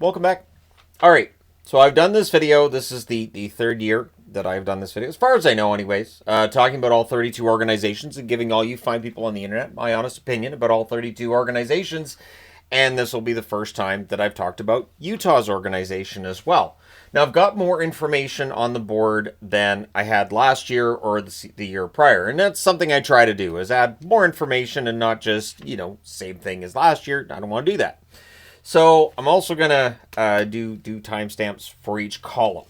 welcome back. All right, so I've done this video. This is the third year that I've done this video, as far as I know anyways, talking about all 32 organizations and giving all you fine people on the internet my honest opinion about all 32 organizations. And this will be the first time that I've talked about Utah's organization as well. Now, I've got more information on the board than I had last year or the year prior. And that's something I try to do, is add more information and not just, same thing as last year. I don't want to do that. So I'm also going to do timestamps for each column,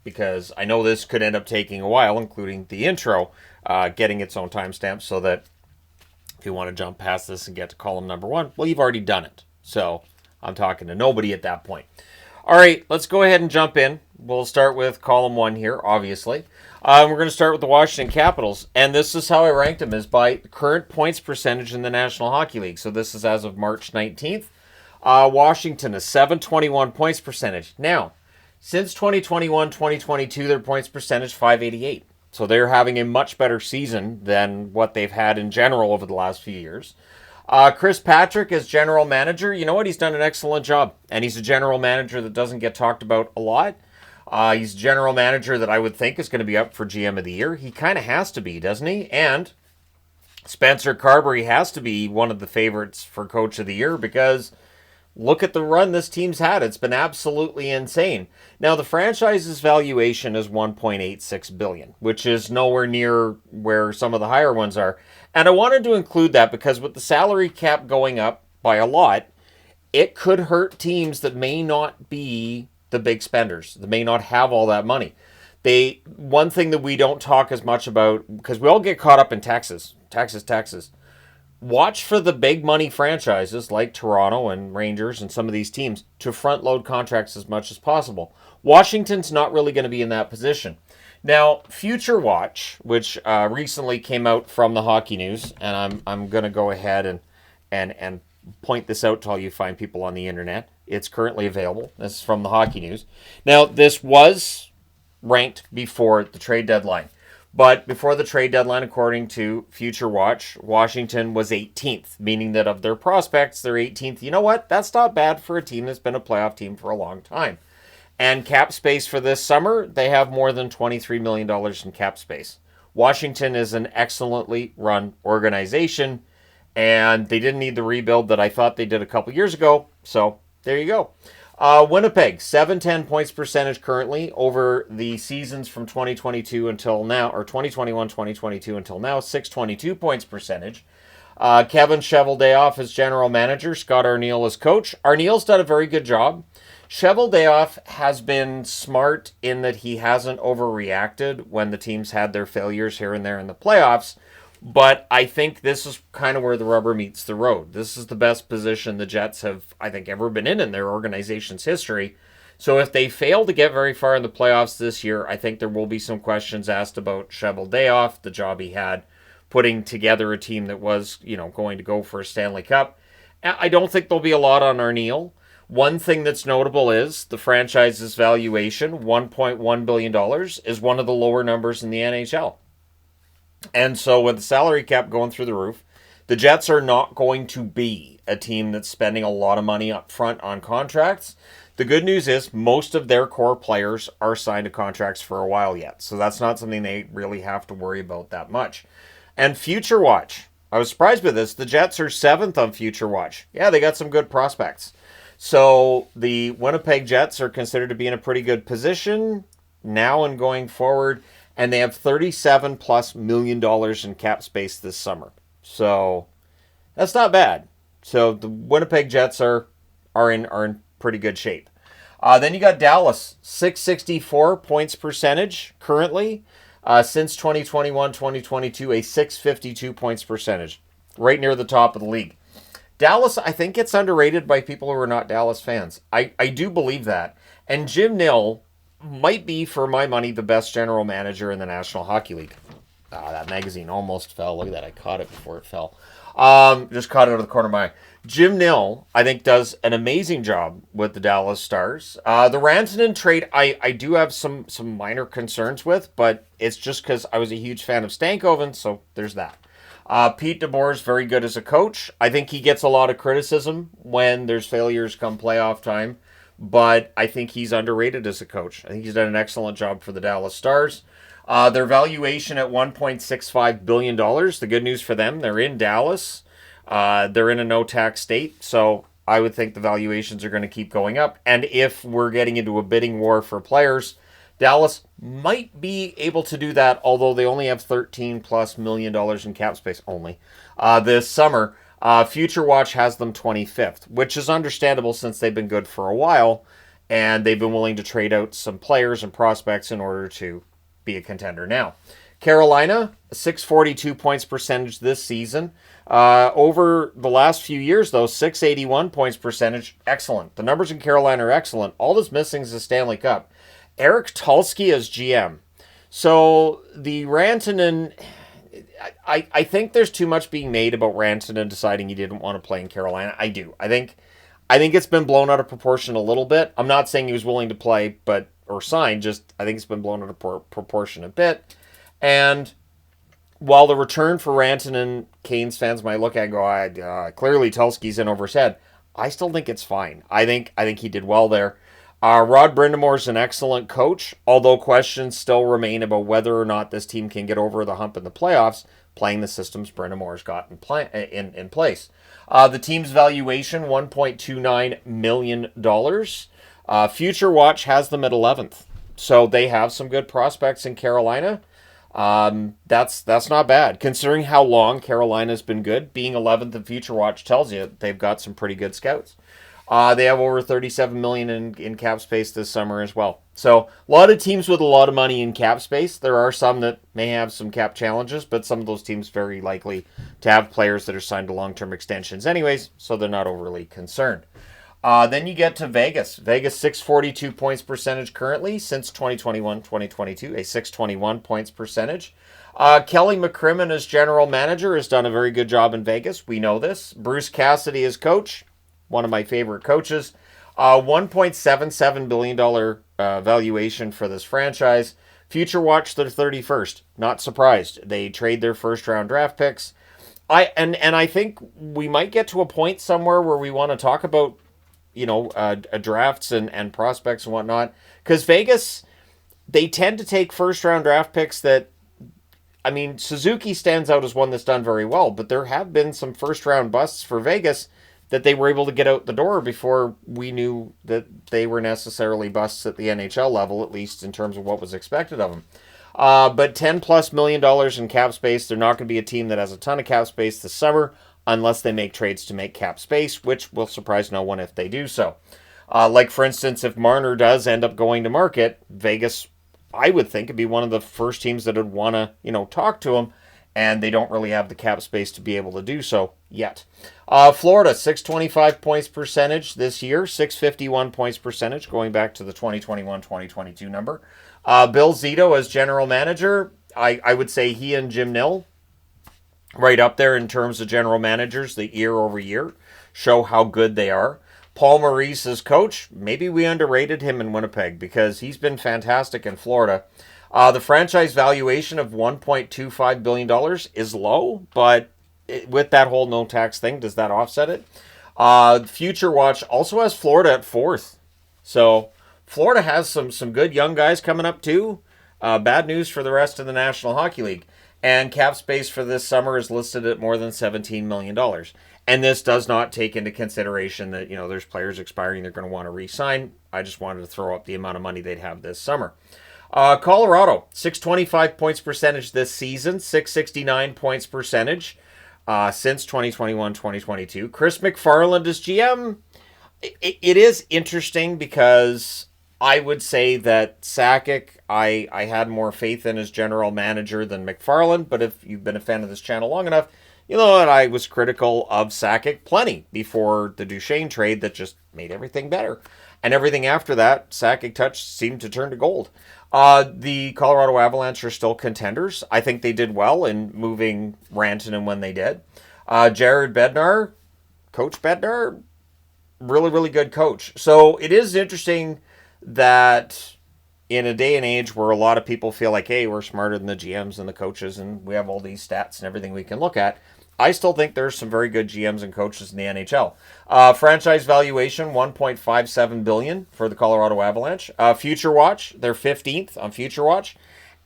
because I know this could end up taking a while, including the intro, getting its own timestamp, so that if you want to jump past this and get to column number 1, well, you've already done it. So I'm talking to nobody at that point. All right, let's go ahead and jump in. We'll start with column 1 here, obviously. We're going to start with the Washington Capitals, and this is how I ranked them, is by current points percentage in the National Hockey League. So this is as of March 19th. Washington is .721 points percentage. Now, since 2021-2022, their points percentage .588. So they're having a much better season than what they've had in general over the last few years. Chris Patrick as general manager, you know what? He's done an excellent job. And he's a general manager that doesn't get talked about a lot. He's a general manager that I would think is going to be up for GM of the year. He kind of has to be, doesn't he? And Spencer Carberry has to be one of the favorites for coach of the year, because look at the run this team's had. It's been absolutely insane. Now, the franchise's valuation is $1.86 billion, which is nowhere near where some of the higher ones are. And I wanted to include that because with the salary cap going up by a lot, it could hurt teams that may not be the big spenders, that may not have all that money. One thing that we don't talk as much about, because we all get caught up in taxes. Watch for the big money franchises like Toronto and Rangers and some of these teams to front load contracts as much as possible. Washington's not really going to be in that position. Now, Future Watch, which recently came out from the Hockey News, and I'm going to go ahead and point this out to all you fine people on the internet. It's currently available. This is from the Hockey News. Now, this was ranked before the trade deadline. But before the trade deadline, according to Future Watch, Washington was 18th, meaning that of their prospects, they're 18th. You know what? That's not bad for a team that's been a playoff team for a long time. And cap space for this summer, they have more than $23 million in cap space. Washington is an excellently run organization, and they didn't need the rebuild that I thought they did a couple years ago. So there you go. Winnipeg, 710 points percentage currently over the seasons from 2022 until now, or 2021-2022 until now, 622 points percentage. Kevin Cheveldayoff as general manager, Scott Arniel as coach. Arniel's done a very good job. Cheveldayoff has been smart in that he hasn't overreacted when the teams had their failures here and there in the playoffs. But I think this is kind of where the rubber meets the road. This is the best position the Jets have, I think, ever been in their organization's history. So if they fail to get very far in the playoffs this year, I think there will be some questions asked about Cheveldayoff, the job he had putting together a team that was, going to go for a Stanley Cup. I don't think there'll be a lot on Arniel. One thing that's notable is the franchise's valuation, $1.1 billion, is one of the lower numbers in the NHL. And so with the salary cap going through the roof, the Jets are not going to be a team that's spending a lot of money up front on contracts. The good news is most of their core players are signed to contracts for a while yet. So that's not something they really have to worry about that much. And Future Watch. I was surprised by this. The Jets are 7th on Future Watch. Yeah, they got some good prospects. So the Winnipeg Jets are considered to be in a pretty good position now and going forward. And they have $37+ million in cap space this summer. So that's not bad. So the Winnipeg Jets are in pretty good shape. Then you got Dallas, 664 points percentage currently. Since 2021-2022, a 652 points percentage. Right near the top of the league. Dallas, I think, gets underrated by people who are not Dallas fans. I do believe that. And Jim Nill might be, for my money, the best general manager in the National Hockey League. That magazine almost fell. Look at that. I caught it before it fell. Just caught it out of the corner of my eye. Jim Nill, I think, does an amazing job with the Dallas Stars. The Rantanen trade, I do have some minor concerns with, but it's just because I was a huge fan of Stankoven, so there's that. Pete DeBoer is very good as a coach. I think he gets a lot of criticism when there's failures come playoff time. but I think he's underrated as a coach. I think he's done an excellent job for the Dallas Stars. Their valuation at $1.65 billion. The good news for them, they're in Dallas. They're in a no-tax state, so I would think the valuations are going to keep going up. And if we're getting into a bidding war for players, Dallas might be able to do that, although they only have $13+ million in cap space only this summer. Future Watch has them 25th, which is understandable since they've been good for a while, and they've been willing to trade out some players and prospects in order to be a contender now. Carolina, 642 points percentage this season. Over the last few years, though, 681 points percentage, excellent. The numbers in Carolina are excellent. All that's missing is the Stanley Cup. Eric Tulsky as GM. So the Rantanen, I think there's too much being made about Rantanen deciding he didn't want to play in Carolina. I do. I think it's been blown out of proportion a little bit. I'm not saying he was willing to play or sign, just I think it's been blown out of proportion a bit. And while the return for Rantanen, Canes fans might look at and go, clearly Tulsky's in over his head, I still think it's fine. I think he did well there. Rod Brindamore's an excellent coach, although questions still remain about whether or not this team can get over the hump in the playoffs, playing the systems Brindamore's got in place. The team's valuation, $1.29 million. Future Watch has them at 11th. So they have some good prospects in Carolina. That's not bad. Considering how long Carolina's been good, being 11th in Future Watch tells you they've got some pretty good scouts. They have over $37 million in cap space this summer as well. So a lot of teams with a lot of money in cap space. There are some that may have some cap challenges, but some of those teams very likely to have players that are signed to long-term extensions anyways, so they're not overly concerned. Then you get to Vegas. Vegas 642 points percentage currently since 2021-2022, a 621 points percentage. Kelly McCrimmon as general manager has done a very good job in Vegas. We know this. Bruce Cassidy as coach. One of my favorite coaches. $1.77 billion valuation for this franchise. Future Watch, they're 31st. Not surprised. They trade their first-round draft picks. I think we might get to a point somewhere where we want to talk about, drafts and prospects and whatnot. Because Vegas, they tend to take first-round draft picks that, Suzuki stands out as one that's done very well, but there have been some first-round busts for Vegas that they were able to get out the door before we knew that they were necessarily busts at the NHL level, at least in terms of what was expected of them. But $10+ million in cap space. They're not going to be a team that has a ton of cap space this summer unless they make trades to make cap space, which will surprise no one if they do so. Like, for instance, if Marner does end up going to market, Vegas, I would think, would be one of the first teams that would want to, talk to him, and they don't really have the cap space to be able to do so yet. Florida, 625 points percentage this year, 651 points percentage, going back to the 2021-2022 number. Bill Zito as general manager, I would say he and Jim Nill, right up there in terms of general managers, the year over year, show how good they are. Paul Maurice as coach, maybe we underrated him in Winnipeg because he's been fantastic in Florida. The franchise valuation of $1.25 billion is low, but with that whole no tax thing, does that offset it? Future Watch also has Florida at 4th. So Florida has some good young guys coming up too. Bad news for the rest of the National Hockey League. And cap space for this summer is listed at more than $17 million. And this does not take into consideration that, there's players expiring they're going to want to re-sign. I just wanted to throw up the amount of money they'd have this summer. Colorado, 625 points percentage this season, 669 points percentage since 2021-2022. Chris McFarland as GM. It is interesting because I would say that Sakic, I had more faith in as general manager than McFarland, but if you've been a fan of this channel long enough, you know that I was critical of Sakic plenty before the Duchesne trade that just made everything better. And everything after that, Sakic touch seemed to turn to gold. The Colorado Avalanche are still contenders. I think they did well in moving Rantanen when they did. Jared Bednar, Coach Bednar, really, really good coach. So it is interesting that in a day and age where a lot of people feel like, hey, we're smarter than the GMs and the coaches and we have all these stats and everything we can look at, I still think there's some very good GMs and coaches in the NHL. Franchise valuation, $1.57 billion for the Colorado Avalanche. Future Watch, they're 15th on Future Watch.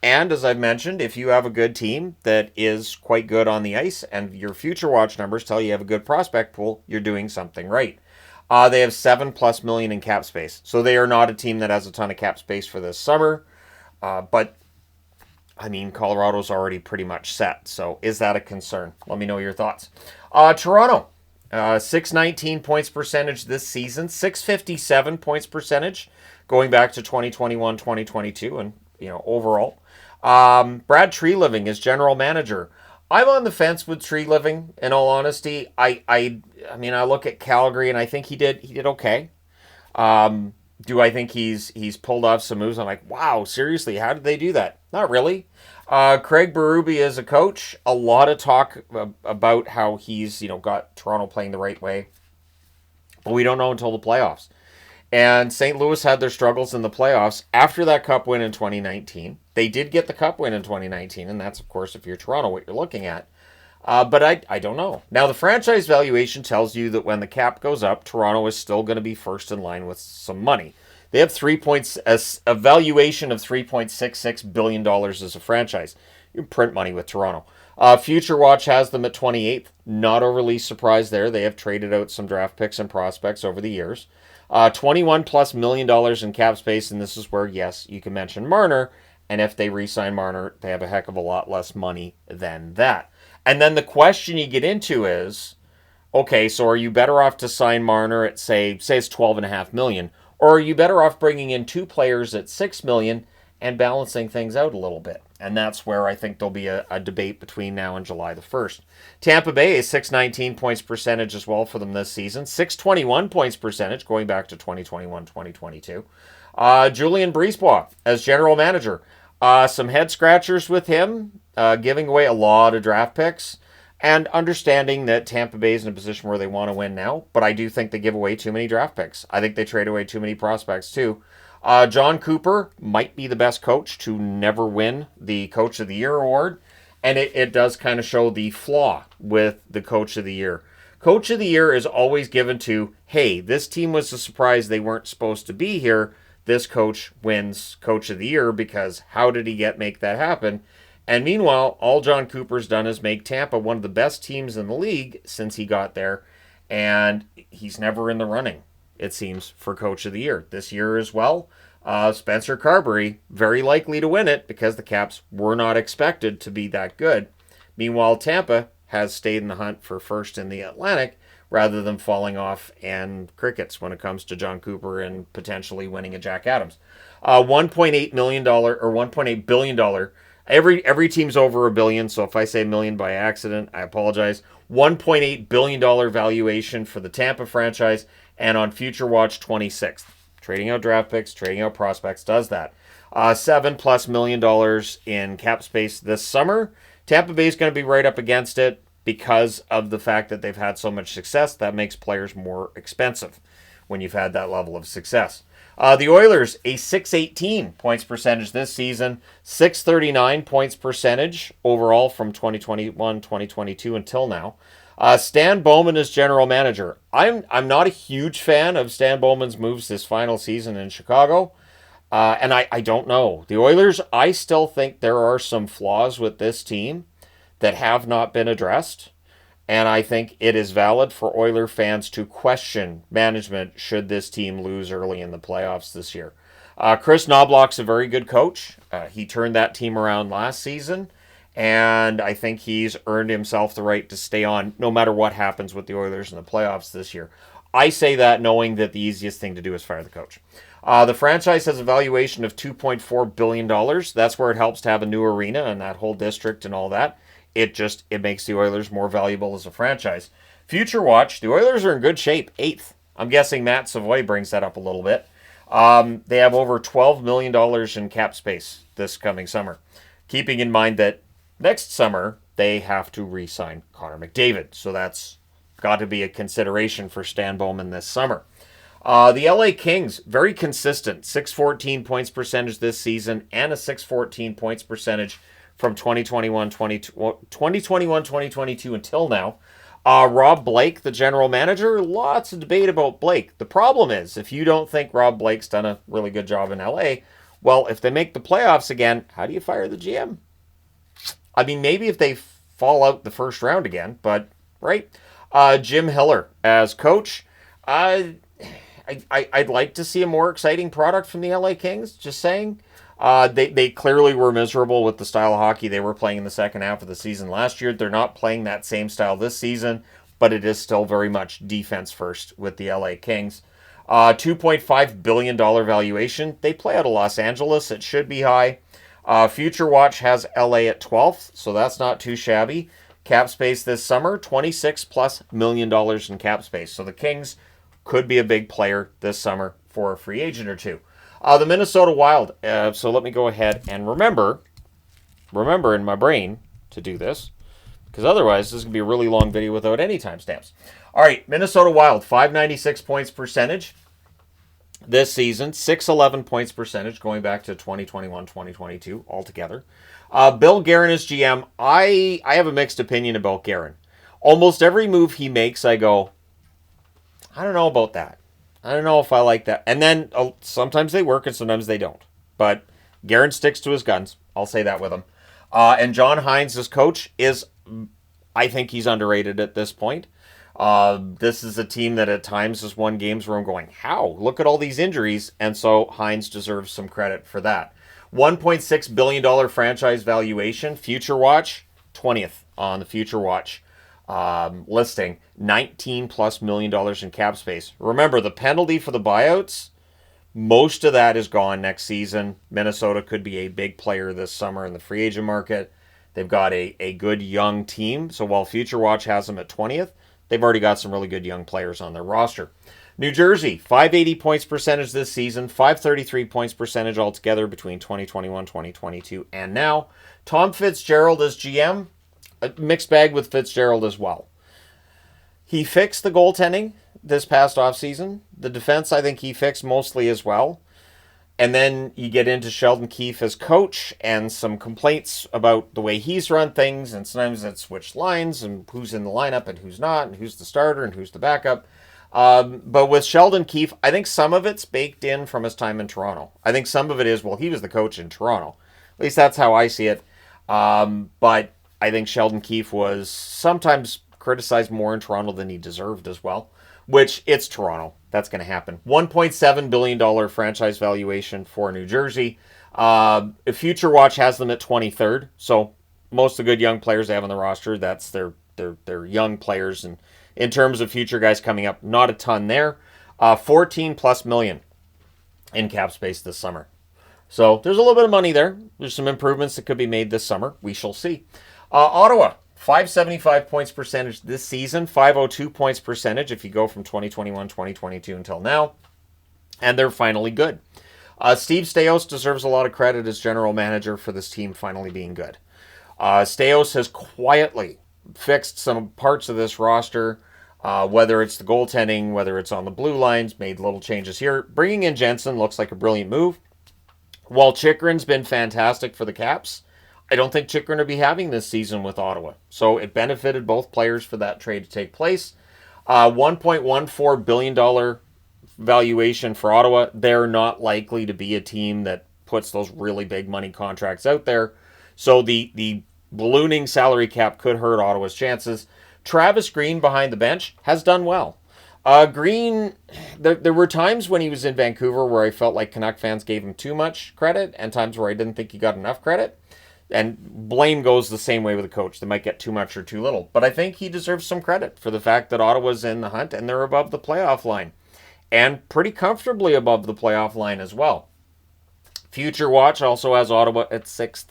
And as I've mentioned, if you have a good team that is quite good on the ice and your Future Watch numbers tell you have a good prospect pool, you're doing something right. They have $7+ million in cap space. So they are not a team that has a ton of cap space for this summer. But I mean, Colorado's already pretty much set. So is that a concern? Let me know your thoughts. Toronto, 619 points percentage this season, 657 points percentage going back to 2021, 2022, and overall. Brad Treliving is general manager. I'm on the fence with Treliving. In all honesty, I mean, I look at Calgary and I think he did okay. Do I think he's pulled off some moves? I'm like, wow, seriously, how did they do that? Not really. Craig Berube is a coach. A lot of talk about how he's got Toronto playing the right way, but we don't know until the playoffs. And St. Louis had their struggles in the playoffs after that cup win in 2019. They did get the cup win in 2019, and that's, of course, if you're Toronto, what you're looking at. But I don't know. Now, the franchise valuation tells you that when the cap goes up, Toronto is still going to be first in line with some money. They have a valuation of $3.66 billion as a franchise. You can print money with Toronto. Future Watch has them at 28th. Not overly surprised there. They have traded out some draft picks and prospects over the years. $21+ million in cap space, and this is where, yes, you can mention Marner. And if they re-sign Marner, they have a heck of a lot less money than that. And then the question you get into is, okay, so are you better off to sign Marner at, say it's $12.5 million, or are you better off bringing in two players at $6 million and balancing things out a little bit? And that's where I think there'll be a debate between now and July the 1st. Tampa Bay is 619 points percentage as well for them this season. 621 points percentage going back to 2021-2022. Julien Brisebois as general manager. Some head scratchers with him, giving away a lot of draft picks, and understanding that Tampa Bay is in a position where they want to win now, but I do think they give away too many draft picks. I think they trade away too many prospects too. John Cooper might be the best coach to never win the Coach of the Year award, and it does kind of show the flaw with the Coach of the Year. Coach of the Year is always given to, hey, this team was a surprise, they weren't supposed to be here. This coach wins Coach of the Year because how did he make that happen? And meanwhile, all John Cooper's done is make Tampa one of the best teams in the league since he got there, and he's never in the running, it seems, for Coach of the Year. This year as well, Spencer Carberry, very likely to win it because the Caps were not expected to be that good. Meanwhile, Tampa has stayed in the hunt for first in the Atlantic rather than falling off and crickets when it comes to John Cooper and potentially winning a Jack Adams. $1.8 million or $1.8 billion. Every team's over $1 billion, so if I say million by accident, I apologize. $1.8 billion valuation for the Tampa franchise, and on Future Watch, 26th. Trading out draft picks, trading out prospects does that. $7+ million in cap space this summer. Tampa Bay is going to be right up against it because of the fact that they've had so much success. That makes players more expensive when you've had that level of success. The Oilers, a 618 points percentage this season, 639 points percentage overall from 2021, 2022 until now. Stan Bowman is general manager. I'm not a huge fan of Stan Bowman's moves this final season in Chicago, and I don't know. The Oilers, I still think there are some flaws with this team that have not been addressed. And I think it is valid for Oiler fans to question management should this team lose early in the playoffs this year. Chris Knobloch's a very good coach. He turned that team around last season, and I think he's earned himself the right to stay on no matter what happens with the Oilers in the playoffs this year. I say that knowing that the easiest thing to do is fire the coach. The franchise has a valuation of $2.4 billion. That's where it helps to have a new arena and that whole district and all that. It makes the Oilers more valuable as a franchise. Future Watch, the Oilers are in good shape, 8th. I'm guessing Matt Savoy brings that up a little bit. They have over $12 million in cap space this coming summer. Keeping in mind that next summer, they have to re-sign Connor McDavid. So that's got to be a consideration for Stan Bowman this summer. The LA Kings, very consistent, 614 points percentage this season and a 614 points percentage from 2022 until now. Rob Blake, the general manager, lots of debate about Blake. The problem is, if you don't think Rob Blake's done a really good job in LA, well, if they make the playoffs again, how do you fire the GM? I mean, maybe if they fall out the first round again, but, right? Jim Hiller as coach. I'd like to see a more exciting product from the LA Kings, just saying. They clearly were miserable with the style of hockey they were playing in the second half of the season last year. They're not playing that same style this season, but it is still very much defense first with the LA Kings. $2.5 billion valuation. They play out of Los Angeles. It should be high. Future Watch has LA at 12th, so that's not too shabby. Cap space this summer, $26+ million in cap space. So the Kings could be a big player this summer for a free agent or two. The Minnesota Wild. So let me go ahead and remember in my brain to do this, because otherwise this is going to be a really long video without any timestamps. All right, Minnesota Wild, 596 points percentage this season, 611 points percentage going back to 2021-2022 altogether. Bill Guerin is GM. I have a mixed opinion about Guerin. Almost every move he makes, I go, I don't know about that. I don't know if I like that. And then sometimes they work and sometimes they don't. But Guerin sticks to his guns. I'll say that with him. And John Hines, as coach, I think he's underrated at this point. This is a team that at times has won games where I'm going, how? Look at all these injuries. And so Hines deserves some credit for that. $1.6 billion franchise valuation. Future Watch, 20th on the Future Watch listing. $19+ million in cap space. Remember, the penalty for the buyouts, most of that is gone next season. Minnesota could be a big player this summer in the free agent market. They've got a good young team. So while Future Watch has them at 20th, they've already got some really good young players on their roster. New Jersey, 580 points percentage this season, 533 points percentage altogether between 2021, 2022, and now. Tom Fitzgerald as GM, a mixed bag with Fitzgerald as well. He fixed the goaltending this past offseason. The defense, I think he fixed mostly as well. And then you get into Sheldon Keefe as coach and some complaints about the way he's run things, and sometimes it's switched lines and who's in the lineup and who's not, and who's the starter and who's the backup. But with Sheldon Keefe, I think some of it's baked in from his time in Toronto. I think some of it is, well, he was the coach in Toronto. At least that's how I see it. But I think Sheldon Keefe was sometimes criticized more in Toronto than he deserved as well, which it's Toronto. That's going to happen. $1.7 billion franchise valuation for New Jersey. Future Watch has them at 23rd. So most of the good young players they have on the roster, that's their young players. And in terms of future guys coming up, not a ton there. $14+ million in cap space this summer. So there's a little bit of money there. There's some improvements that could be made this summer. We shall see. Ottawa, 575 points percentage this season, 502 points percentage if you go from 2021, 2022 until now. And they're finally good. Steve Staios deserves a lot of credit as general manager for this team finally being good. Staios has quietly fixed some parts of this roster, whether it's the goaltending, whether it's on the blue lines, made little changes here. Bringing in Jensen looks like a brilliant move. While Chychrun's been fantastic for the Caps, I don't think Chychrun will be having this season with Ottawa. So it benefited both players for that trade to take place. $1.14 billion valuation for Ottawa. They're not likely to be a team that puts those really big money contracts out there. So the ballooning salary cap could hurt Ottawa's chances. Travis Green behind the bench has done well. Green, there were times when he was in Vancouver where I felt like Canuck fans gave him too much credit and times where I didn't think he got enough credit. And blame goes the same way with a coach. They might get too much or too little. But I think he deserves some credit for the fact that Ottawa's in the hunt and they're above the playoff line. And pretty comfortably above the playoff line as well. Future Watch also has Ottawa at 6th.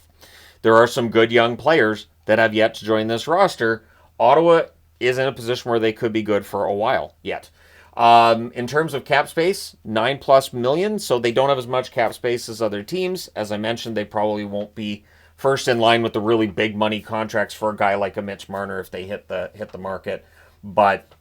There are some good young players that have yet to join this roster. Ottawa is in a position where they could be good for a while yet. In terms of cap space, $9+ million. So they don't have as much cap space as other teams. As I mentioned, they probably won't be first in line with the really big money contracts for a guy like a Mitch Marner if they hit the market. But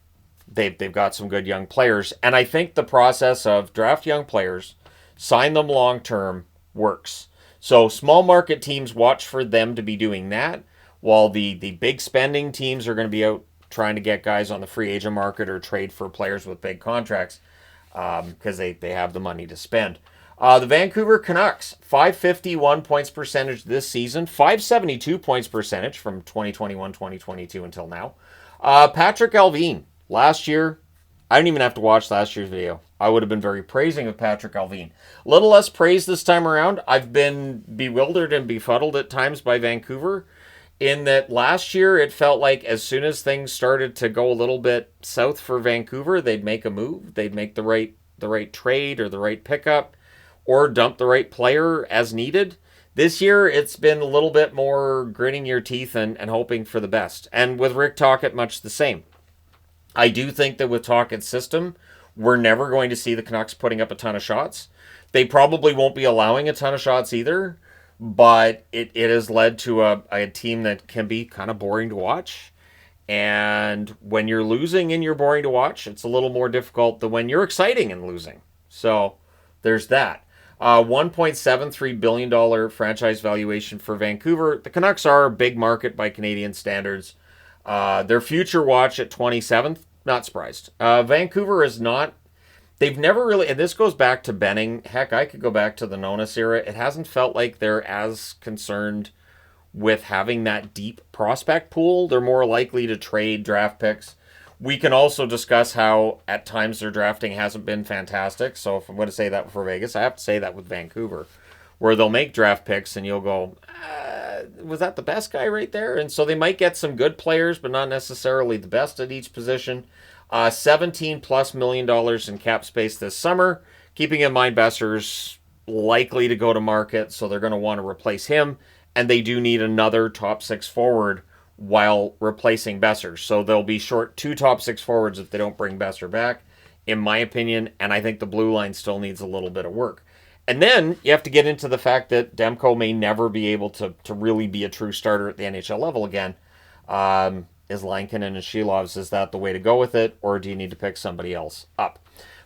they've got some good young players. And I think the process of draft young players, sign them long term, works. So small market teams, watch for them to be doing that, while the big spending teams are going to be out trying to get guys on the free agent market or trade for players with big contracts because they have the money to spend. The Vancouver Canucks, 551 points percentage this season, 572 points percentage from 2021-2022 until now. Patrick Allvin, last year, I didn't even have to watch last year's video. I would have been very praising of Patrick Allvin. A little less praise this time around. I've been bewildered and befuddled at times by Vancouver, in that last year it felt like as soon as things started to go a little bit south for Vancouver, they'd make a move. They'd make the right trade or the right pickup or dump the right player as needed. This year, it's been a little bit more gritting your teeth and hoping for the best. And with Rick Tocchet, much the same. I do think that with Tocchet's system, we're never going to see the Canucks putting up a ton of shots. They probably won't be allowing a ton of shots either, but it has led to a team that can be kind of boring to watch. And when you're losing and you're boring to watch, it's a little more difficult than when you're exciting and losing. So there's that. $1.73 billion franchise valuation for Vancouver. The Canucks are a big market by Canadian standards. Their future watch at 27th, not surprised. Vancouver is not, they've never really, and this goes back to Benning. Heck, I could go back to the Nonis era. It hasn't felt like they're as concerned with having that deep prospect pool. They're more likely to trade draft picks. We can also discuss how at times their drafting hasn't been fantastic. So if I'm going to say that for Vegas, I have to say that with Vancouver, where they'll make draft picks and you'll go, was that the best guy right there? And so they might get some good players, but not necessarily the best at each position. $17+ million in cap space this summer. Keeping in mind Besser's likely to go to market, so they're going to want to replace him. And they do need another top six forward while replacing Besser. So they'll be short 2 top 6 forwards if they don't bring Besser back, in my opinion, and I think the blue line still needs a little bit of work. And then you have to get into the fact that Demko may never be able to really be a true starter at the NHL level again. Is Lankinen and Shilovs, is that the way to go with it, or do you need to pick somebody else up?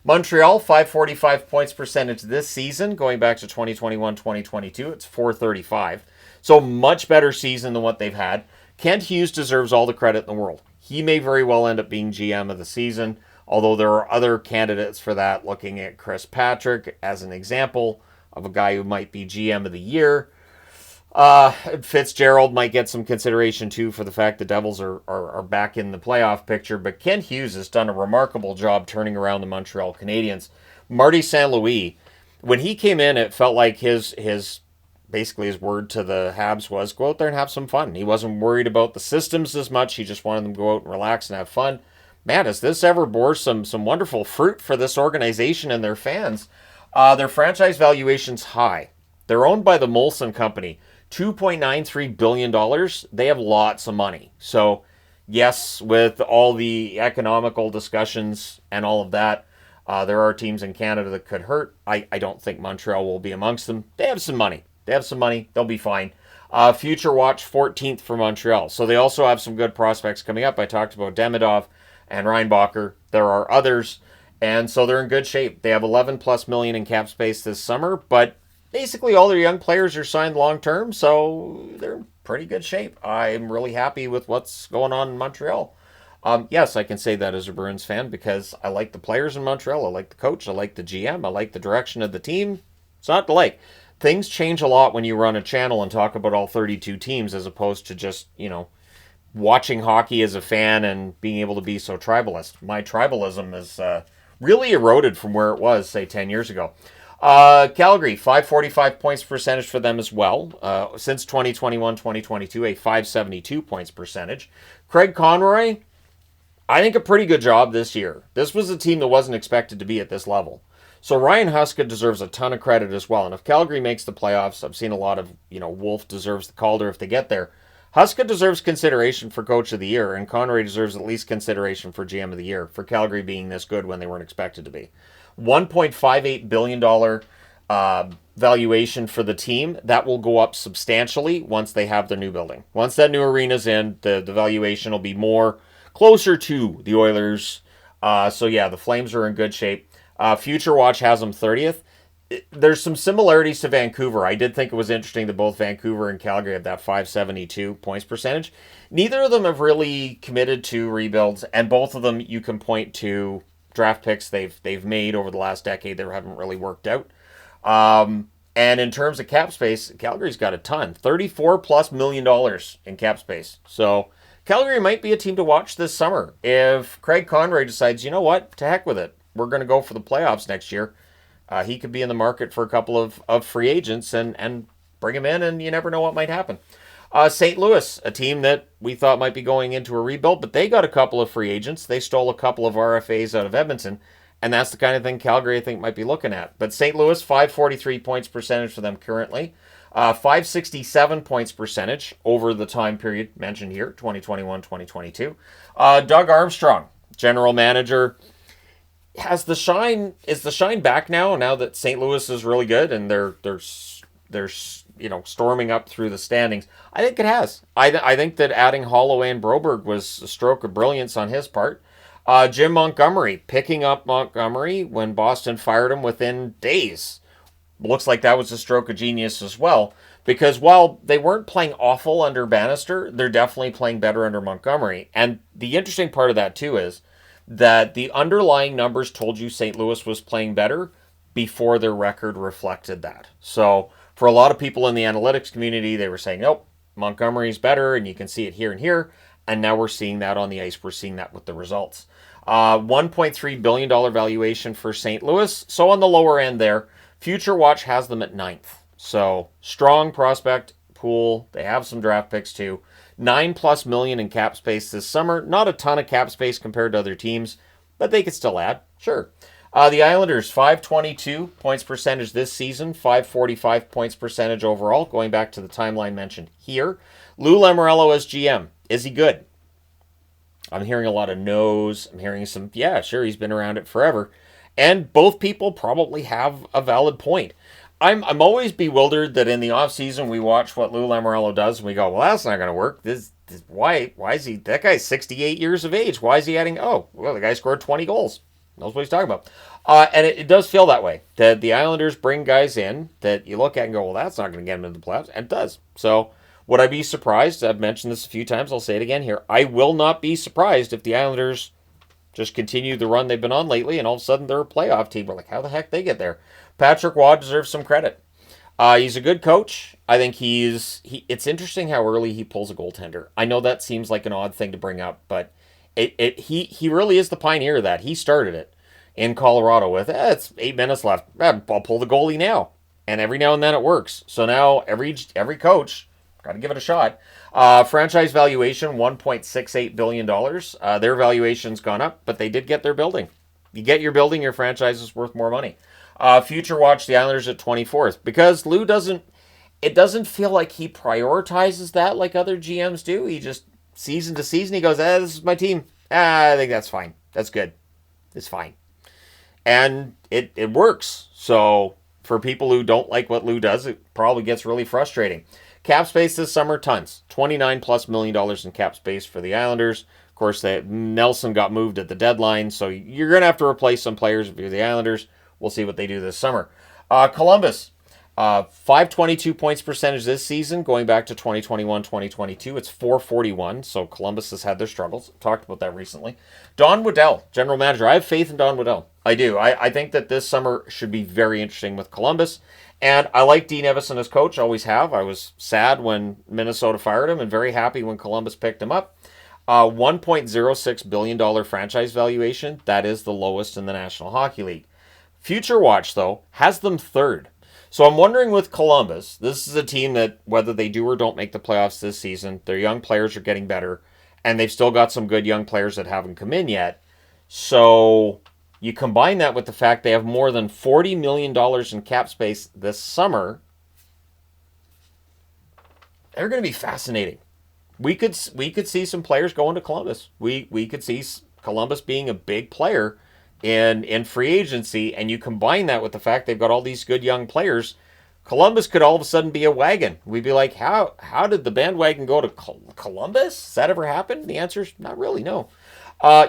Montreal, 545 points percentage this season, going back to 2021-2022. It's 435. So much better season than what they've had. Kent Hughes deserves all the credit in the world. He may very well end up being GM of the season, although there are other candidates for that, looking at Chris Patrick as an example of a guy who might be GM of the year. Fitzgerald might get some consideration too for the fact the Devils are back in the playoff picture, but Kent Hughes has done a remarkable job turning around the Montreal Canadiens. Marty St. Louis, when he came in, it felt like his basically his word to the Habs was, go out there and have some fun. He wasn't worried about the systems as much. He just wanted them to go out and relax and have fun. Man, has this ever bore some wonderful fruit for this organization and their fans? Their franchise valuation's high. They're owned by the Molson Company. $2.93 billion. They have lots of money. So, yes, with all the economical discussions and all of that, there are teams in Canada that could hurt. I don't think Montreal will be amongst them. They have some money. They'll be fine. Future watch 14th for Montreal. So they also have some good prospects coming up. I talked about Demidov and Reinbacher. There are others. And so they're in good shape. They have $11+ million in cap space this summer, but basically all their young players are signed long term, so they're in pretty good shape. I'm really happy with what's going on in Montreal. Yes, I can say that as a Bruins fan because I like the players in Montreal. I like the coach. I like the GM. I like the direction of the team. It's not to like. Things change a lot when you run a channel and talk about all 32 teams as opposed to just, watching hockey as a fan and being able to be so tribalist. My tribalism is really eroded from where it was, say, 10 years ago. Calgary, 545 points percentage for them as well. Since 2021-2022, a 572 points percentage. Craig Conroy, I think a pretty good job this year. This was a team that wasn't expected to be at this level. So Ryan Huska deserves a ton of credit as well. And if Calgary makes the playoffs, I've seen a lot of, Wolf deserves the Calder if they get there. Huska deserves consideration for Coach of the Year, and Conroy deserves at least consideration for GM of the Year, for Calgary being this good when they weren't expected to be. $1.58 billion valuation for the team. That will go up substantially once they have their new building. Once that new arena's in, the valuation will be more closer to the Oilers. So yeah, the Flames are in good shape. Future Watch has them 30th. there's some similarities to Vancouver. I did think it was interesting that both Vancouver and Calgary have that 572 points percentage. Neither of them have really committed to rebuilds, and both of them you can point to draft picks they've made over the last decade that haven't really worked out. And in terms of cap space, Calgary's got a ton, $34+ million in cap space. So Calgary might be a team to watch this summer if Craig Conroy decides, you know what, to heck with it. We're going to go for the playoffs next year. He could be in the market for a couple of free agents and bring him in, and you never know what might happen. St. Louis, a team that we thought might be going into a rebuild, but they got a couple of free agents. They stole a couple of RFAs out of Edmonton, and that's the kind of thing Calgary, I think, might be looking at. But St. Louis, 543 points percentage for them currently. 567 points percentage over the time period mentioned here, 2021-2022. Doug Armstrong, general manager. Is the shine back now that St. Louis is really good and they're storming up through the standings? I think it has. I think that adding Holloway and Broberg was a stroke of brilliance on his part. Jim Montgomery picking up Montgomery when Boston fired him within days. Looks like that was a stroke of genius as well, because while they weren't playing awful under Bannister, they're definitely playing better under Montgomery. And the interesting part of that too is that the underlying numbers told you St. Louis was playing better before their record reflected that. So for a lot of people in the analytics community, they were saying, nope, Montgomery's better, and you can see it here and here. And now we're seeing that on the ice. We're seeing that with the results. $1.3 billion valuation for St. Louis. So on the lower end there, Future Watch has them at 9th. So strong prospect pool. They have some draft picks too. $9+ million in cap space this summer. Not a ton of cap space compared to other teams, but they could still add. Sure. The Islanders, 522 points percentage this season, 545 points percentage overall, going back to the timeline mentioned here. Lou Lamoriello as GM. Is he good? I'm hearing a lot of no's. I'm hearing some, yeah, sure, he's been around it forever. And both people probably have a valid point. I'm always bewildered that in the offseason we watch what Lou Lamoriello does and we go, well, that's not going to work. Why is he, that guy's 68 years of age. Why is he adding, oh, well, the guy scored 20 goals. Knows what he's talking about. And it does feel that way, that the Islanders bring guys in that you look at and go, well, that's not going to get him into the playoffs. And it does. So would I be surprised? I've mentioned this a few times. I'll say it again here. I will not be surprised if the Islanders just continue the run they've been on lately and all of a sudden they're a playoff team. We're like, how the heck they get there? Patrick Waugh deserves some credit. He's a good coach. I think it's interesting how early he pulls a goaltender. I know that seems like an odd thing to bring up, but he really is the pioneer of that. He started it in Colorado with, it's 8 minutes left. I'll pull the goalie now. And every now and then it works. So now every coach, got to give it a shot. Franchise valuation, $1.68 billion. Their valuation's gone up, but they did get their building. You get your building, your franchise is worth more money. Future Watch, the Islanders at 24th. Because Lou it doesn't feel like he prioritizes that like other GMs do. He just, season to season, he goes, this is my team. I think that's fine. That's good. It's fine. And it works. So for people who don't like what Lou does, it probably gets really frustrating. Cap space this summer, tons. $29+ million in cap space for the Islanders. Of course, Nelson got moved at the deadline, so you're going to have to replace some players if you're the Islanders. We'll see what they do this summer. Columbus, 522 points percentage this season, going back to 2021-2022. It's 441, so Columbus has had their struggles. Talked about that recently. Don Waddell, general manager. I have faith in Don Waddell. I do. I think that this summer should be very interesting with Columbus. And I like Dean Evason as coach, always have. I was sad when Minnesota fired him and very happy when Columbus picked him up. $1.06 billion franchise valuation. That is the lowest in the National Hockey League. Future Watch, though, has them third. So I'm wondering with Columbus, this is a team that whether they do or don't make the playoffs this season, their young players are getting better, and they've still got some good young players that haven't come in yet. So you combine that with the fact they have more than $40 million in cap space this summer, they're going to be fascinating. We could see some players going to Columbus. We could see Columbus being a big player in free agency, and you combine that with the fact they've got all these good young players, Columbus could all of a sudden be a wagon. We'd be like, how did the bandwagon go to Columbus? Does that ever happen? The answer is not really, no.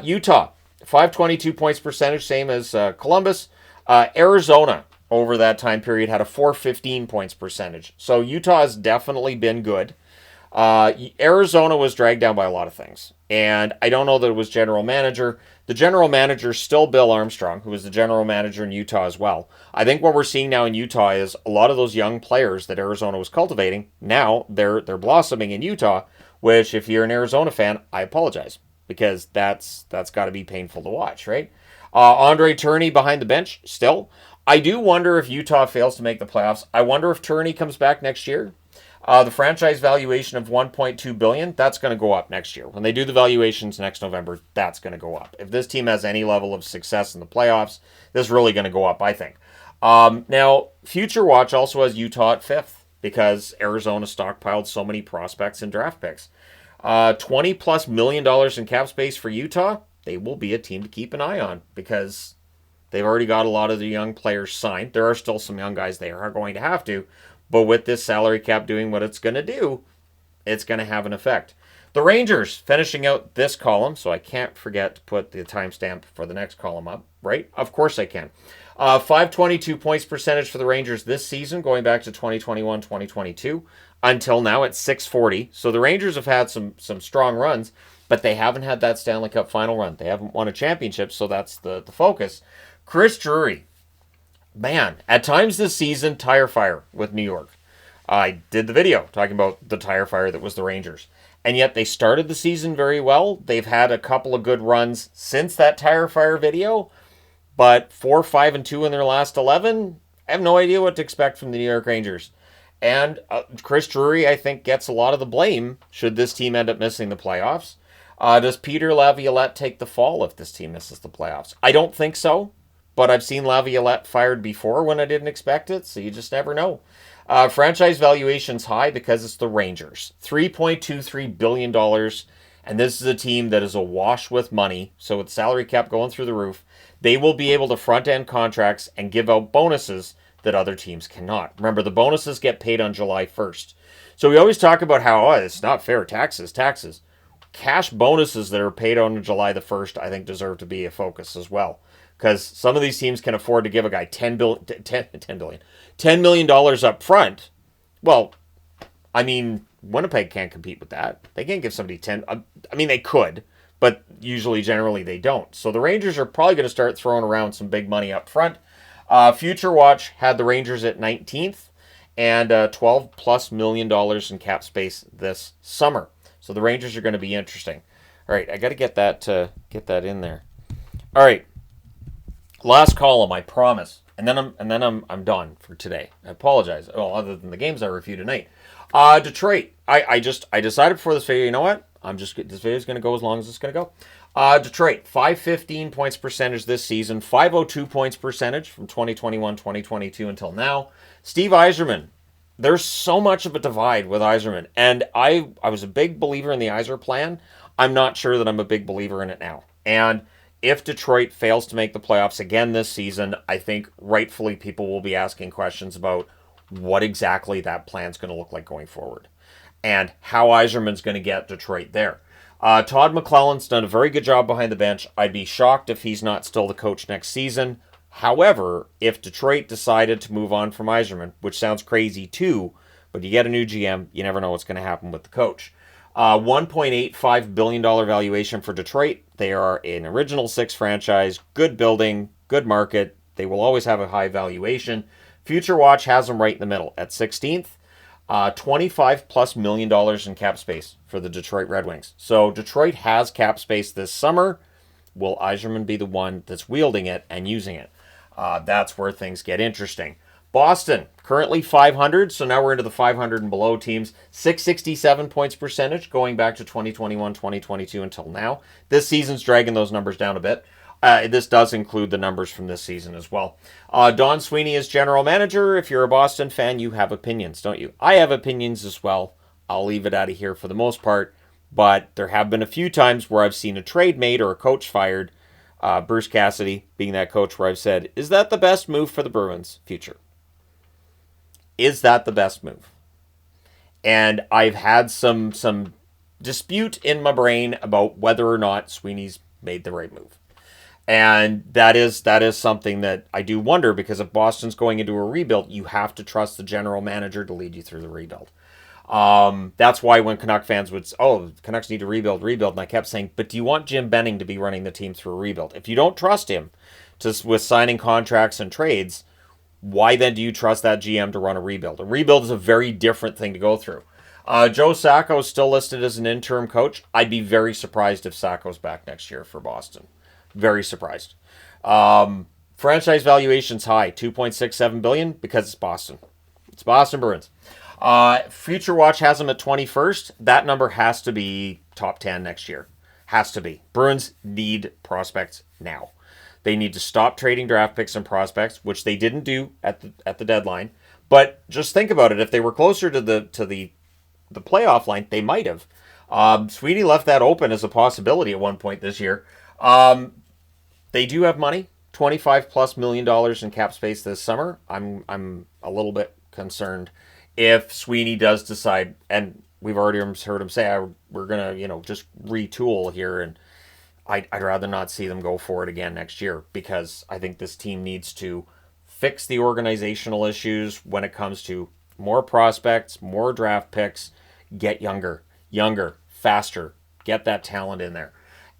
Utah, 522 points percentage, same as Columbus. Arizona, over that time period had a 415 points percentage. So Utah has definitely been good. Arizona was dragged down by a lot of things. And I don't know that it was general manager. The general manager is still Bill Armstrong, who was the general manager in Utah as well. I think what we're seeing now in Utah is a lot of those young players that Arizona was cultivating, now they're blossoming in Utah, which if you're an Arizona fan, I apologize. Because that's got to be painful to watch, right? Andre Tourney behind the bench still. I do wonder if Utah fails to make the playoffs. I wonder if Tourney comes back next year. The franchise valuation of $1.2 billion, that's going to go up next year. When they do the valuations next November, that's going to go up. If this team has any level of success in the playoffs, this is really going to go up, I think. Now, Future Watch also has Utah at 5th because Arizona stockpiled so many prospects and draft picks. $20+ million in cap space for Utah. They will be a team to keep an eye on because they've already got a lot of the young players signed. There are still some young guys they are going to have to. But with this salary cap doing what it's going to do, it's going to have an effect. The Rangers finishing out this column, so I can't forget to put the timestamp for the next column up, right? Of course I can. 522 points percentage for the Rangers this season, going back to 2021-2022. Until now, it's 640. So the Rangers have had some strong runs, but they haven't had that Stanley Cup final run. They haven't won a championship, so that's the focus. Chris Drury. Man, at times this season, tire fire with New York. I did the video talking about the tire fire that was the Rangers. And yet they started the season very well. They've had a couple of good runs since that tire fire video. But 4-5-2 in their last 11, I have no idea what to expect from the New York Rangers. And Chris Drury, I think, gets a lot of the blame should this team end up missing the playoffs. Does Peter Laviolette take the fall if this team misses the playoffs? I don't think so. But I've seen Laviolette fired before when I didn't expect it, so you just never know. Franchise valuation's high because it's the Rangers. $3.23 billion, and this is a team that is awash with money, so with salary cap going through the roof, they will be able to front-end contracts and give out bonuses that other teams cannot. Remember, the bonuses get paid on July 1st. So we always talk about how, it's not fair, taxes. Cash bonuses that are paid on July the 1st, I think, deserve to be a focus as well. Because some of these teams can afford to give a guy $10 million up front. Well, I mean, Winnipeg can't compete with that. They can't give somebody 10. I mean, they could, but generally, they don't. So the Rangers are probably going to start throwing around some big money up front. Future Watch had the Rangers at 19th and $12+ million in cap space this summer. So the Rangers are going to be interesting. All right, I got to get that in there. All right. Last column, I promise, and then I'm done for today. I apologize. Well, other than the games I review tonight, Detroit. I decided before this video. You know what? This video is going to go as long as it's going to go. Detroit, 515 points percentage this season, 502 points percentage from 2021-2022 until now. Steve Yzerman. There's so much of a divide with Yzerman, and I was a big believer in the Yzer plan. I'm not sure that I'm a big believer in it now, and if Detroit fails to make the playoffs again this season, I think rightfully people will be asking questions about what exactly that plan's going to look like going forward and how Yzerman's going to get Detroit there. Todd McClellan's done a very good job behind the bench. I'd be shocked if he's not still the coach next season. However, if Detroit decided to move on from Yzerman, which sounds crazy too, but you get a new GM, you never know what's going to happen with the coach. $1.85 billion valuation for Detroit. They are an Original Six franchise, good building, good market. They will always have a high valuation. Future Watch has them right in the middle at 16th. $25+ million in cap space for the Detroit Red Wings. So Detroit has cap space this summer. Will Yzerman be the one that's wielding it and using it? That's where things get interesting. Boston, currently 500, so now we're into the 500 and below teams. 667 points percentage going back to 2021-2022 until now. This season's dragging those numbers down a bit. This does include the numbers from this season as well. Don Sweeney is general manager. If you're a Boston fan, you have opinions, don't you? I have opinions as well. I'll leave it out of here for the most part, but there have been a few times where I've seen a trade made or a coach fired. Bruce Cassidy being that coach where I've said, is that the best move for the Bruins' future? Is that the best move? And I've had some dispute in my brain about whether or not Sweeney's made the right move. And that is something that I do wonder, because if Boston's going into a rebuild, you have to trust the general manager to lead you through the rebuild. That's why when Canuck fans would, Canucks need to rebuild, and I kept saying, but do you want Jim Benning to be running the team through a rebuild? If you don't trust him with signing contracts and trades, why then do you trust that GM to run a rebuild? A rebuild is a very different thing to go through. Joe Sacco is still listed as an interim coach. I'd be very surprised if Sacco's back next year for Boston. Very surprised. Franchise valuation's high, $2.67 billion, because it's Boston. It's Boston Bruins. Future Watch has them at 21st. That number has to be top 10 next year. Has to be. Bruins need prospects now. They need to stop trading draft picks and prospects, which they didn't do at the deadline. But just think about it. If they were closer to the playoff line, they might have. Sweeney left that open as a possibility at one point this year. They do have money, $25+ million in cap space this summer. I'm a little bit concerned if Sweeney does decide, and we've already heard him say, we're gonna just retool here, and I'd rather not see them go for it again next year, because I think this team needs to fix the organizational issues when it comes to more prospects, more draft picks, get younger, faster, get that talent in there.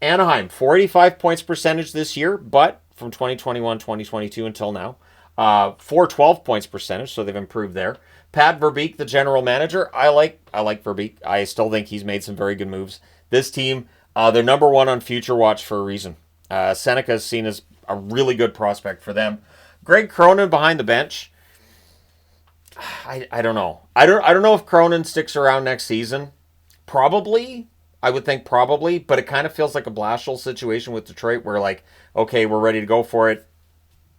Anaheim, 485 points percentage this year, but from 2021, 2022 until now, 412 points percentage, so they've improved there. Pat Verbeek, the general manager, I like Verbeek. I still think he's made some very good moves. This team, they're number one on Future Watch for a reason. Seneca is seen as a really good prospect for them. Greg Cronin behind the bench. I don't know. I don't know if Cronin sticks around next season. Probably. I would think probably, but it kind of feels like a Blashill situation with Detroit, where okay, we're ready to go for it,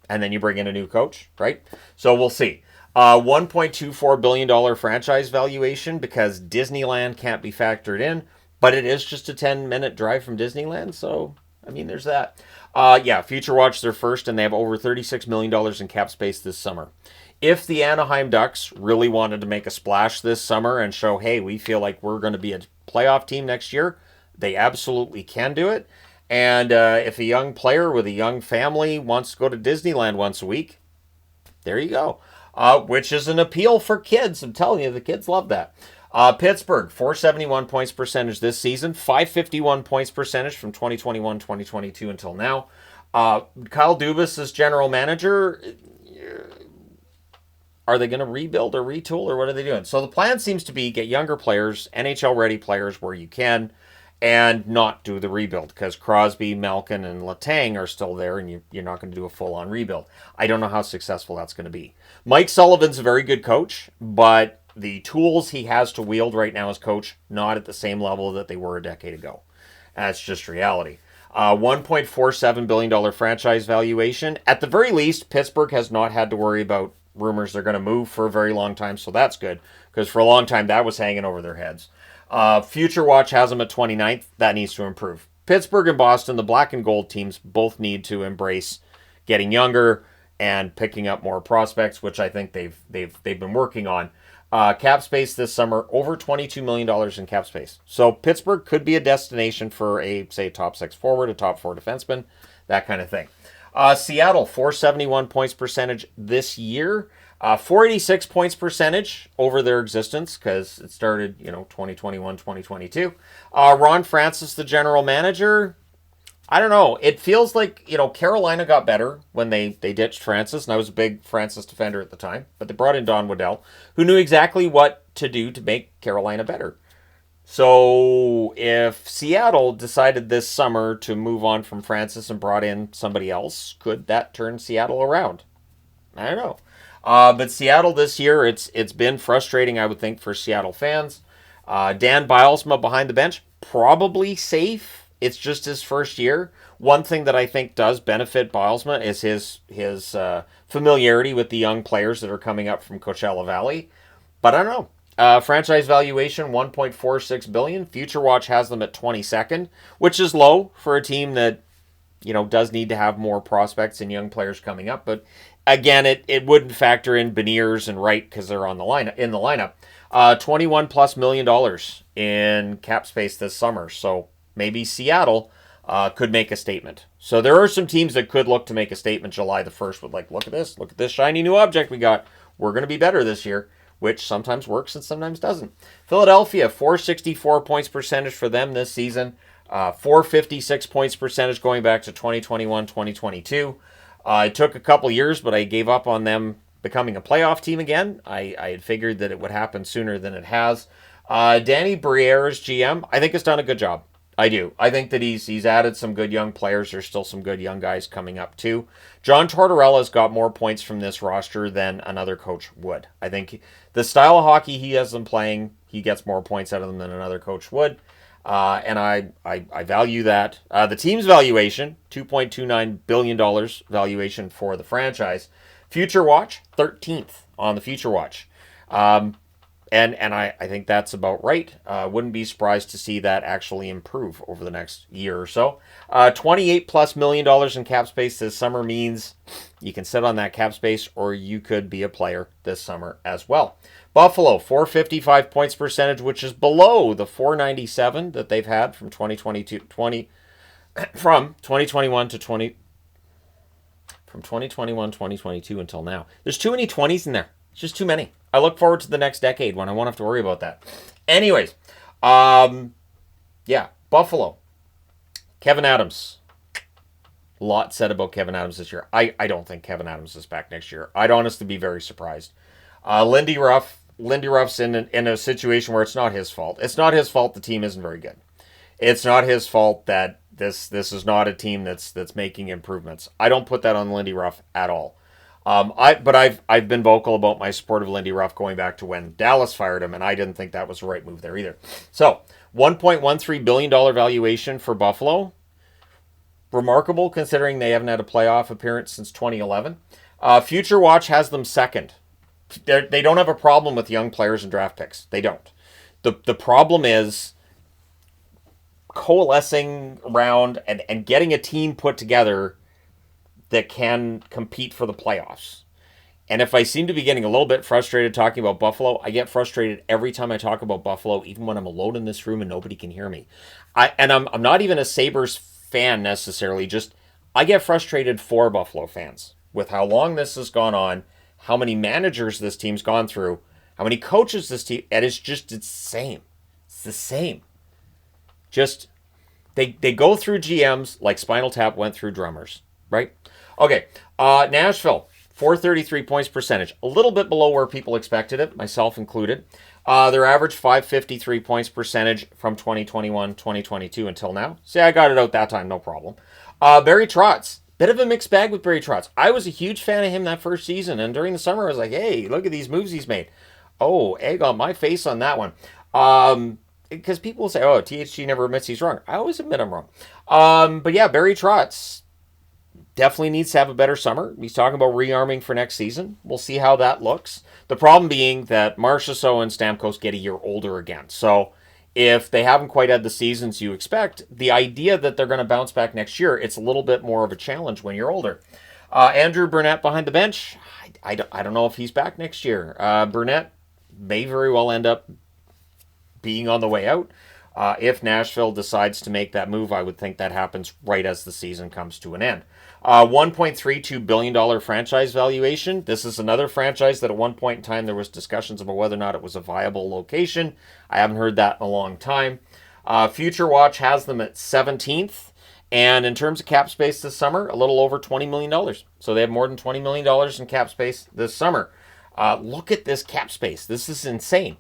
and then you bring in a new coach, right? So we'll see. $1.24 billion franchise valuation, because Disneyland can't be factored in, but it is just a 10-minute drive from Disneyland, so, there's that. Future Watch, they're first, and they have over $36 million in cap space this summer. If the Anaheim Ducks really wanted to make a splash this summer and show, hey, we feel like we're going to be a playoff team next year, they absolutely can do it. And if a young player with a young family wants to go to Disneyland once a week, there you go. Which is an appeal for kids. I'm telling you, the kids love that. Pittsburgh, 471 points percentage this season, 551 points percentage from 2021, 2022 until now. Kyle Dubas is general manager. Are they going to rebuild or retool, or what are they doing? So the plan seems to be get younger players, NHL-ready players where you can, and not do the rebuild, because Crosby, Malkin, and Letang are still there, and you're not going to do a full-on rebuild. I don't know how successful that's going to be. Mike Sullivan's a very good coach, but the tools he has to wield right now as coach, not at the same level that they were a decade ago. That's just reality. $1.47 billion franchise valuation. At the very least, Pittsburgh has not had to worry about rumors they're going to move for a very long time, so that's good, because for a long time that was hanging over their heads. Future Watch has them at 29th. That needs to improve. Pittsburgh and Boston, the black and gold teams, both need to embrace getting younger and picking up more prospects, which I think they've been working on. Cap space this summer, over $22 million in cap space. So Pittsburgh could be a destination for a top 6 forward, a top 4 defenseman, that kind of thing. Seattle, 471 points percentage this year. 486 points percentage over their existence, because it started, 2021, 2022. Ron Francis, the general manager. I don't know. It feels like, Carolina got better when they ditched Francis, and I was a big Francis defender at the time. But they brought in Don Waddell, who knew exactly what to do to make Carolina better. So if Seattle decided this summer to move on from Francis and brought in somebody else, could that turn Seattle around? I don't know. But Seattle this year, it's been frustrating, I would think, for Seattle fans. Dan Bilesma behind the bench, probably safe. It's just his first year. One thing that I think does benefit Bilesma is his familiarity with the young players that are coming up from Coachella Valley. But I don't know. Franchise valuation, $1.46 billion. Future Watch has them at 22nd, which is low for a team that, does need to have more prospects and young players coming up. But again, it wouldn't factor in Beniers and Wright because they're in the lineup. $21+ million in cap space this summer. So maybe Seattle could make a statement. So there are some teams that could look to make a statement July the 1st with like, look at this shiny new object we got. We're going to be better this year, which sometimes works and sometimes doesn't. Philadelphia, 464 points percentage for them this season. 456 points percentage going back to 2021, 2022. It took a couple years, but I gave up on them becoming a playoff team again. I had figured that it would happen sooner than it has. Danny Briere's GM, I think, has done a good job. I do. I think that he's added some good young players. There's still some good young guys coming up too. John Tortorella's got more points from this roster than another coach would. I think the style of hockey he has them playing, he gets more points out of them than another coach would. And I value that. The team's valuation, $2.29 billion valuation for the franchise. Future Watch, 13th on the Future Watch. And I think that's about right. Wouldn't be surprised to see that actually improve over the next year or so. $28+ million in cap space this summer means you can sit on that cap space or you could be a player this summer as well. Buffalo, 455 points percentage, which is below the 497 that they've had from 2021 to 2022 until now. There's too many 20s in there. It's just too many. I look forward to the next decade when I won't have to worry about that. Anyways, Buffalo. Kevin Adams. A lot said about Kevin Adams this year. I don't think Kevin Adams is back next year. I'd honestly be very surprised. Lindy Ruff's in a situation where it's not his fault. It's not his fault the team isn't very good. It's not his fault that this is not a team that's making improvements. I don't put that on Lindy Ruff at all. But I've been vocal about my support of Lindy Ruff going back to when Dallas fired him, and I didn't think that was the right move there either. So, $1.13 billion valuation for Buffalo. Remarkable considering they haven't had a playoff appearance since 2011. Future Watch has them second. They don't have a problem with young players and draft picks. They don't. The problem is coalescing around and getting a team put together that can compete for the playoffs. And if I seem to be getting a little bit frustrated talking about Buffalo, I get frustrated every time I talk about Buffalo, even when I'm alone in this room and nobody can hear me. I'm not even a Sabres fan necessarily, just I get frustrated for Buffalo fans with how long this has gone on, how many managers this team's gone through, how many coaches this team, and it's the same. It's the same. Just, they go through GMs like Spinal Tap went through drummers, right? Okay, Nashville, 433 points percentage. A little bit below where people expected it, myself included. Their average 553 points percentage from 2021, 2022 until now. See, I got it out that time, no problem. Barry Trotz, bit of a mixed bag with Barry Trotz. I was a huge fan of him that first season, and during the summer I was like, hey, look at these moves he's made. Oh, egg on my face on that one. Because people say, oh, THG never admits he's wrong. I always admit I'm wrong. But yeah, Barry Trotz definitely needs to have a better summer. He's talking about rearming for next season. We'll see how that looks. The problem being that Marchessault and Stamkos get a year older again. So if they haven't quite had the seasons you expect, the idea that they're going to bounce back next year, it's a little bit more of a challenge when you're older. Andrew Burnett behind the bench. I don't know if he's back next year. Burnett may very well end up being on the way out. If Nashville decides to make that move, I would think that happens right as the season comes to an end. $1.32 billion franchise valuation. This is another franchise that at one point in time there was discussions about whether or not it was a viable location. I haven't heard that in a long time. Future Watch has them at 17th. And in terms of cap space this summer, a little over $20 million. So they have more than $20 million in cap space this summer. Look at this cap space. This is insane.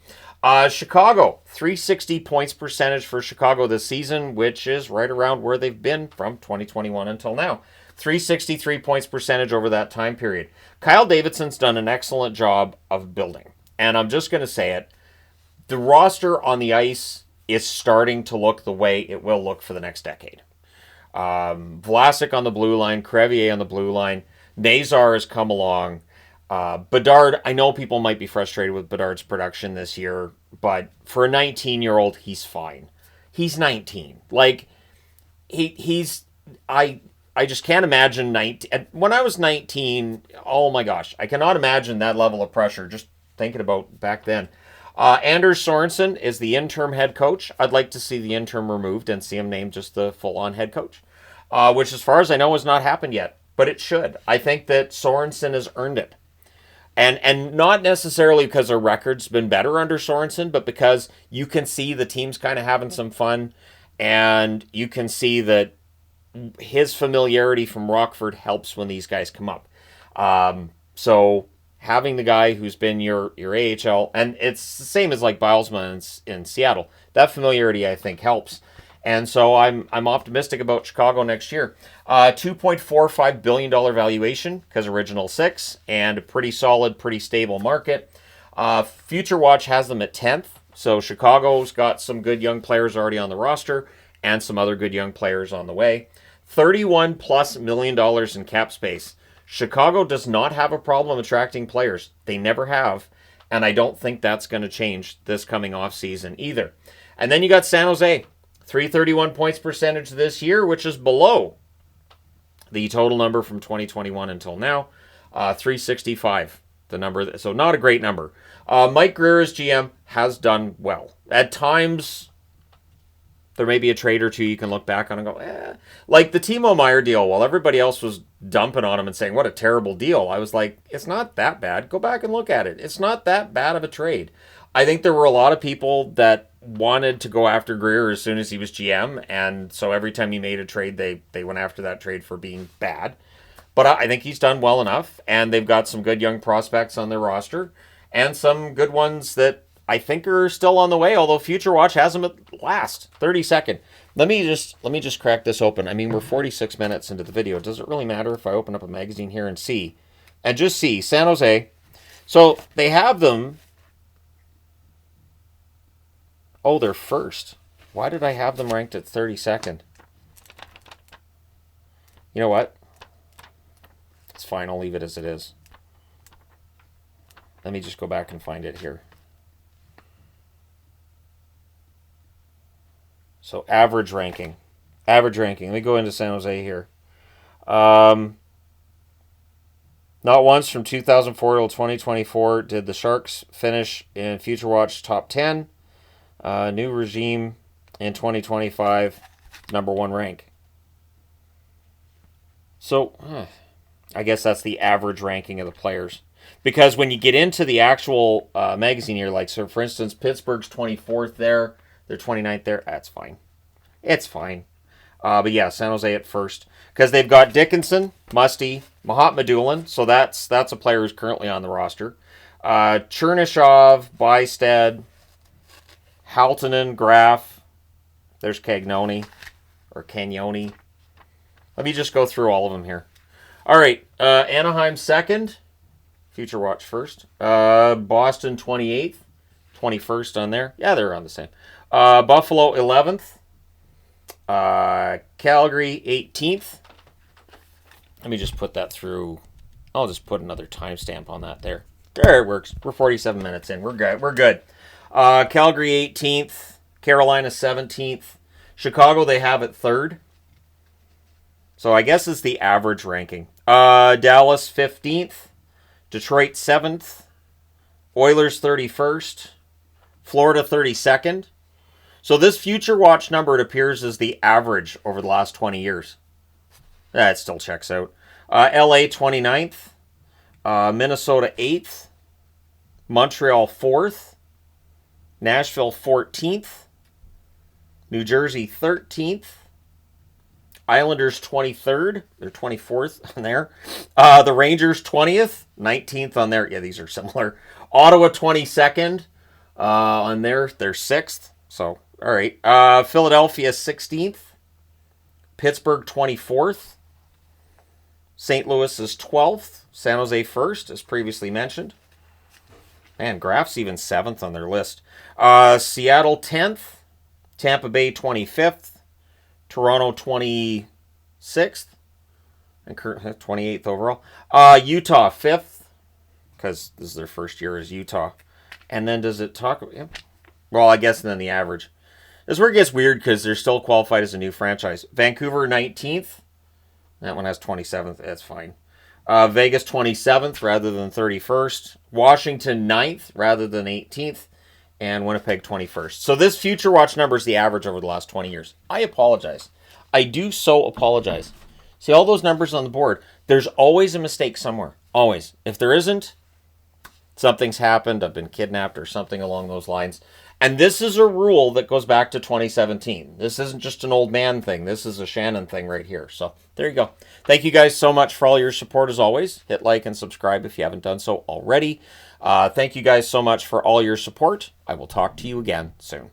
Chicago, 360 points percentage for Chicago this season, which is right around where they've been from 2021 until now. 363 points percentage over that time period. Kyle Davidson's done an excellent job of building. And I'm just going to say it. The roster on the ice is starting to look the way it will look for the next decade. Vlasic on the blue line, Crevier on the blue line. Nazar has come along. Bedard, I know people might be frustrated with Bedard's production this year, but for a 19-year-old, he's fine. He's 19. Like, I just can't imagine 19. When I was 19, oh my gosh, I cannot imagine that level of pressure, just thinking about back then. Anders Sorensen is the interim head coach. I'd like to see the interim removed and see him named just the full-on head coach, which, as far as I know, has not happened yet. But it should. I think that Sorensen has earned it. And not necessarily because their record's been better under Sorensen, but because you can see the team's kind of having some fun, and you can see that his familiarity from Rockford helps when these guys come up. So having the guy who's been your AHL, and it's the same as like Bilesma in Seattle, that familiarity I think helps. And so I'm optimistic about Chicago next year. $2.45 billion valuation because original 6 and a pretty solid, pretty stable market. Future Watch has them at 10th. So Chicago's got some good young players already on the roster and some other good young players on the way. $31+ million in cap space. Chicago does not have a problem attracting players. They never have. And I don't think that's going to change this coming offseason either. And then you got San Jose. 331 points percentage this year, which is below the total number from 2021 until now. 365, the number. So not a great number. Mike Grier as GM has done well. At times, there may be a trade or two you can look back on and go, Like the Timo Meier deal, while everybody else was dumping on him and saying, what a terrible deal. I was like, it's not that bad. Go back and look at it. It's not that bad of a trade. I think there were a lot of people that wanted to go after Grier as soon as he was GM, and so every time he made a trade, they went after that trade for being bad. But I think he's done well enough, and they've got some good young prospects on their roster, and some good ones that I think are still on the way, although Future Watch has them at last. 32nd. Let me just crack this open. I mean, we're 46 minutes into the video. Does it really matter if I open up a magazine here and see? And just see, San Jose. So they have them. Oh, they're first. Why did I have them ranked at 32nd? You know what? It's fine. I'll leave it as it is. Let me just go back and find it here. So average ranking. Average ranking. Let me go into San Jose here. Not once from 2004 till 2024 did the Sharks finish in Future Watch top 10. New regime in 2025, number 1 rank. So, I guess that's the average ranking of the players. Because when you get into the actual magazine here, like, so for instance, Pittsburgh's 24th there, they're 29th there, that's fine. It's fine. But yeah, San Jose at first. Because they've got Dickinson, Musty, Mahatmadulin, so that's a player who's currently on the roster. Chernyshev, Bystad, Haltonen, Graf, there's Cagnoni, or Cagnoni. Let me just go through all of them here. All right, Anaheim 2nd, Future Watch 1st. Boston 28th, 21st on there. Yeah, they're around the same. Buffalo 11th. Calgary 18th. Let me just put that through. I'll just put another timestamp on that there. There it works. We're 47 minutes in. We're good. We're good. Calgary 18th, Carolina 17th, Chicago they have at 3rd. So I guess it's the average ranking. Dallas 15th, Detroit 7th, Oilers 31st, Florida 32nd. So this Future Watch number, it appears, is the average over the last 20 years. That still checks out. LA 29th, Minnesota 8th, Montreal 4th, Nashville 14th, New Jersey 13th, Islanders 23rd, they're 24th on there. The Rangers 20th, 19th on there. Yeah, these are similar. Ottawa 22nd on there, they're 6th. So, all right. Philadelphia 16th, Pittsburgh 24th, St. Louis is 12th, San Jose 1st, as previously mentioned. Man, Graf's even 7th on their list. Seattle 10th, Tampa Bay 25th, Toronto 26th, and 28th overall. Utah 5th, because this is their first year as Utah. And then does it talk? Yeah. Well, I guess then the average. This is where it gets weird because they're still qualified as a new franchise. Vancouver 19th. That one has 27th. That's fine. Vegas 27th rather than 31st. Washington 9th rather than 18th. and Winnipeg 21st. So this Future Watch number is the average over the last 20 years. I apologize. I do so apologize. See all those numbers on the board? There's always a mistake somewhere. Always. If there isn't, something's happened. I've been kidnapped or something along those lines. And this is a rule that goes back to 2017. This isn't just an old man thing. This is a Shannon thing right here. So there you go. Thank you guys so much for all your support as always. Hit like and subscribe if you haven't done so already. Thank you guys so much for all your support. I will talk to you again soon.